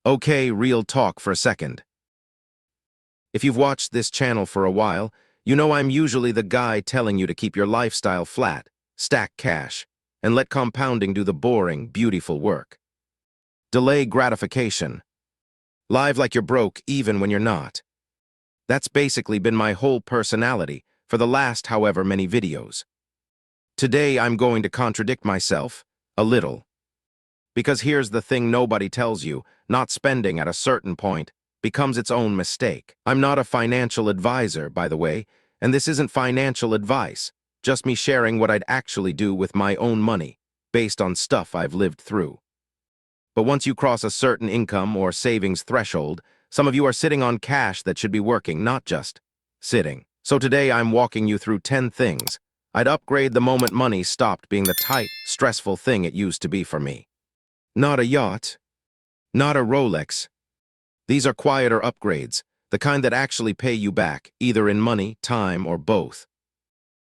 Okay, real talk for a second. If you've watched this channel for a while, you know I'm usually the guy telling you to keep your lifestyle flat, stack cash, and let compounding do the boring, beautiful work. Delay gratification. Live like you're broke even when you're not. That's basically been my whole personality for the last however many videos. Today I'm going to contradict myself, a little. Because here's the thing nobody tells you, not spending at a certain point becomes its own mistake. I'm not a financial advisor, by the way, and this isn't financial advice, just me sharing what I'd actually do with my own money, based on stuff I've lived through. But once you cross a certain income or savings threshold, some of you are sitting on cash that should be working, not just sitting. So today I'm walking you through 10 things I'd upgrade the moment money stopped being the tight, stressful thing it used to be for me. Not a yacht, not a Rolex. These are quieter upgrades, the kind that actually pay you back, either in money, time, or both.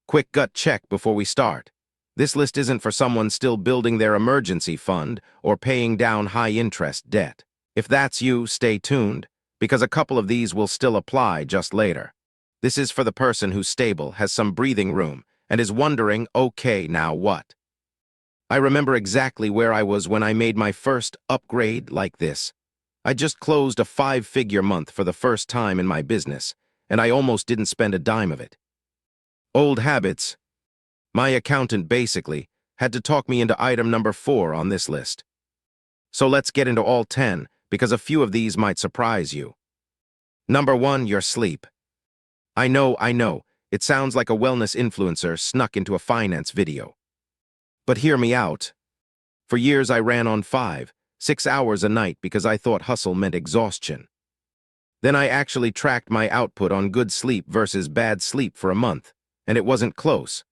Quick gut check before we start. This list isn't for someone still building their emergency fund or paying down high-interest debt. If that's you, stay tuned, because a couple of these will still apply just later. This is for the person who's stable, has some breathing room, and is wondering, okay, now what? I remember exactly where I was when I made my first upgrade like this. I just closed a 5-figure month for the first time in my business, and I almost didn't spend a dime of it. Old habits. My accountant basically had to talk me into item number 4 on this list. So let's get into all 10, because a few of these might surprise you. Number 1, your sleep. I know, it sounds like a wellness influencer snuck into a finance video. But hear me out. For years I ran on 5-6 hours a night because I thought hustle meant exhaustion. Then I actually tracked my output on good sleep versus bad sleep for a month, and it wasn't close.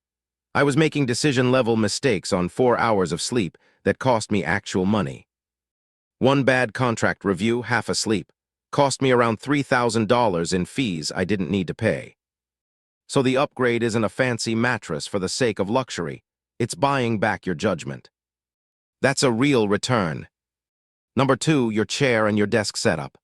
I was making decision-level mistakes on 4 hours of sleep that cost me actual money. One bad contract review, half asleep, cost me around $3,000 in fees I didn't need to pay. So the upgrade isn't a fancy mattress for the sake of luxury, it's buying back your judgment. That's a real return. Number 2, your chair and your desk setup.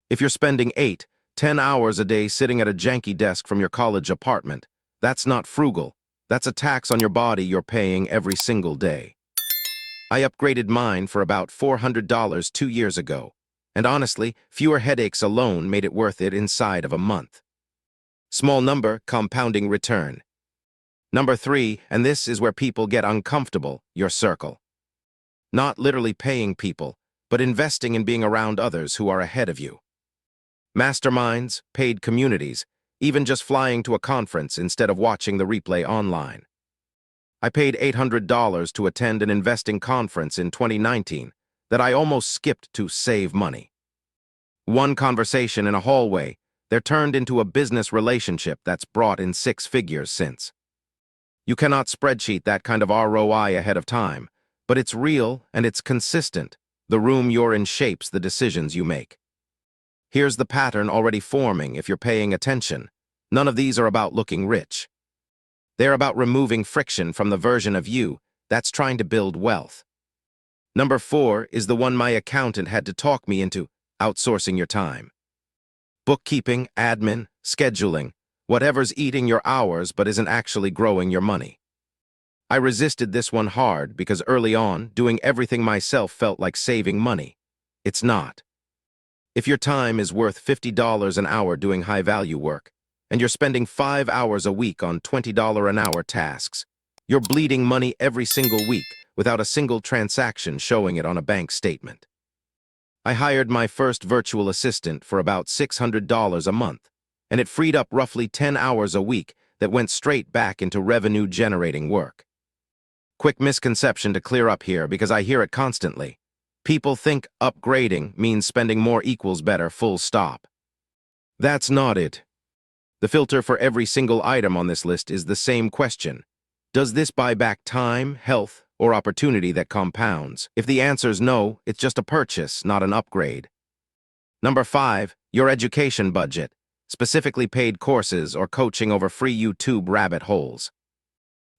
If you're spending 8-10 hours a day sitting at a janky desk from your college apartment, that's not frugal. That's a tax on your body you're paying every single day. I upgraded mine for about $400 2 years ago, and honestly, fewer headaches alone made it worth it inside of a month. Small number, compounding return. Number 3, and this is where people get uncomfortable, your circle. Not literally paying people, but investing in being around others who are ahead of you. Masterminds, paid communities, even just flying to a conference instead of watching the replay online. I paid $800 to attend an investing conference in 2019 that I almost skipped to save money. One conversation in a hallway, they're turned into a business relationship that's brought in 6 figures since. You cannot spreadsheet that kind of ROI ahead of time, but it's real and it's consistent. The room you're in shapes the decisions you make. Here's the pattern already forming if you're paying attention. None of these are about looking rich. They're about removing friction from the version of you that's trying to build wealth. Number 4 is the one my accountant had to talk me into, outsourcing your time. Bookkeeping, admin, scheduling, whatever's eating your hours but isn't actually growing your money. I resisted this one hard because early on, doing everything myself felt like saving money. It's not. If your time is worth $50 an hour doing high-value work, and you're spending 5 hours a week on $20 an hour tasks, you're bleeding money every single week without a single transaction showing it on a bank statement. I hired my first virtual assistant for about $600 a month, and it freed up roughly 10 hours a week that went straight back into revenue-generating work. Quick misconception to clear up here because I hear it constantly. People think upgrading means spending more equals better, full stop. That's not it. The filter for every single item on this list is the same question. Does this buy back time, health, or opportunity that compounds? If the answer's no, it's just a purchase, not an upgrade. Number 5, your education budget, specifically paid courses or coaching over free YouTube rabbit holes.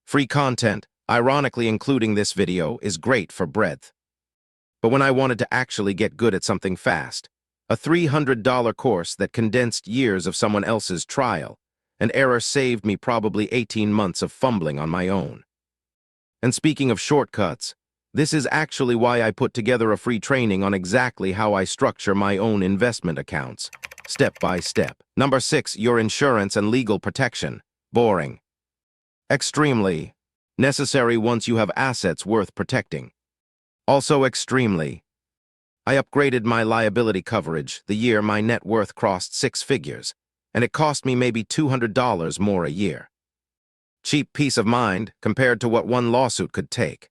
Free content, ironically including this video, is great for breadth. but when I wanted to actually get good at something fast. A $300 course that condensed years of someone else's trial and error saved me probably 18 months of fumbling on my own. And speaking of shortcuts, this is actually why I put together a free training on exactly how I structure my own investment accounts, step by step. Number 6, your insurance and legal protection. Boring. Extremely. Necessary once you have assets worth protecting. Also extremely. I upgraded my liability coverage the year my net worth crossed 6 figures, and it cost me maybe $200 more a year. Cheap peace of mind compared to what one lawsuit could take.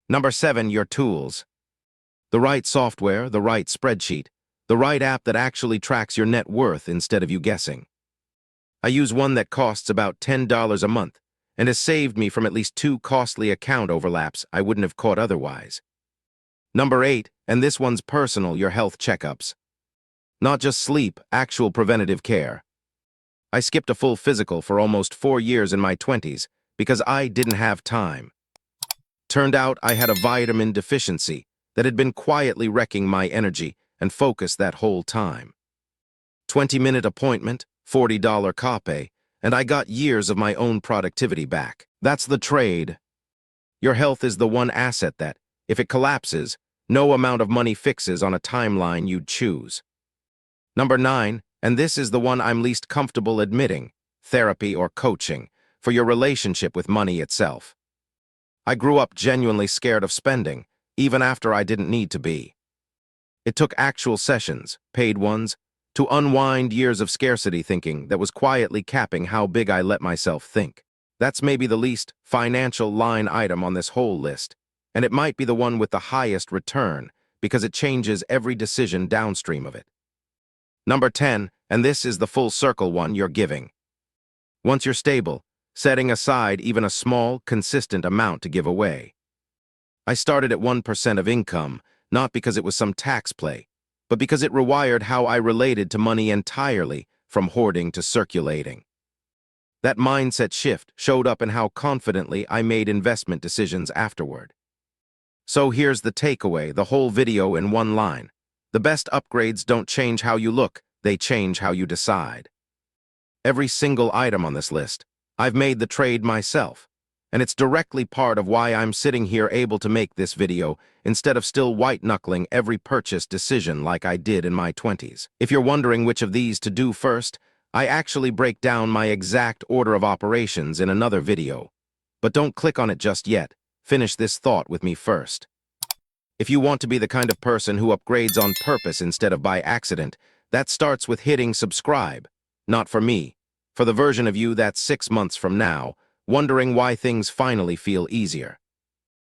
Number 7, your tools. The right software, the right spreadsheet, the right app that actually tracks your net worth instead of you guessing. I use one that costs about $10 a month and has saved me from at least 2 costly account overlaps I wouldn't have caught otherwise. Number 8, and this one's personal, your health checkups. Not just sleep, actual preventative care. I skipped a full physical for almost 4 years in my 20s because I didn't have time. Turned out I had a vitamin deficiency that had been quietly wrecking my energy and focus that whole time. 20-minute appointment, $40 copay, and I got years of my own productivity back. That's the trade. Your health is the one asset that, if it collapses, no amount of money fixes on a timeline you'd choose. Number 9, and this is the one I'm least comfortable admitting, therapy or coaching, for your relationship with money itself. I grew up genuinely scared of spending, even after I didn't need to be. It took actual sessions, paid ones, to unwind years of scarcity thinking that was quietly capping how big I let myself think. That's maybe the least financial line item on this whole list, and it might be the one with the highest return because it changes every decision downstream of it. Number 10, and this is the full circle one, you're giving. Once you're stable, setting aside even a small, consistent amount to give away. I started at 1% of income, not because it was some tax play, but because it rewired how I related to money entirely, from hoarding to circulating. That mindset shift showed up in how confidently I made investment decisions afterward. So here's the takeaway, the whole video in one line. The best upgrades don't change how you look, they change how you decide. Every single item on this list, I've made the trade myself, and it's directly part of why I'm sitting here able to make this video instead of still white-knuckling every purchase decision like I did in my 20s. If you're wondering which of these to do first, I actually break down my exact order of operations in another video. But don't click on it just yet. Finish this thought with me first. If you want to be the kind of person who upgrades on purpose instead of by accident, that starts with hitting subscribe. Not for me, for the version of you that's 6 months from now, wondering why things finally feel easier.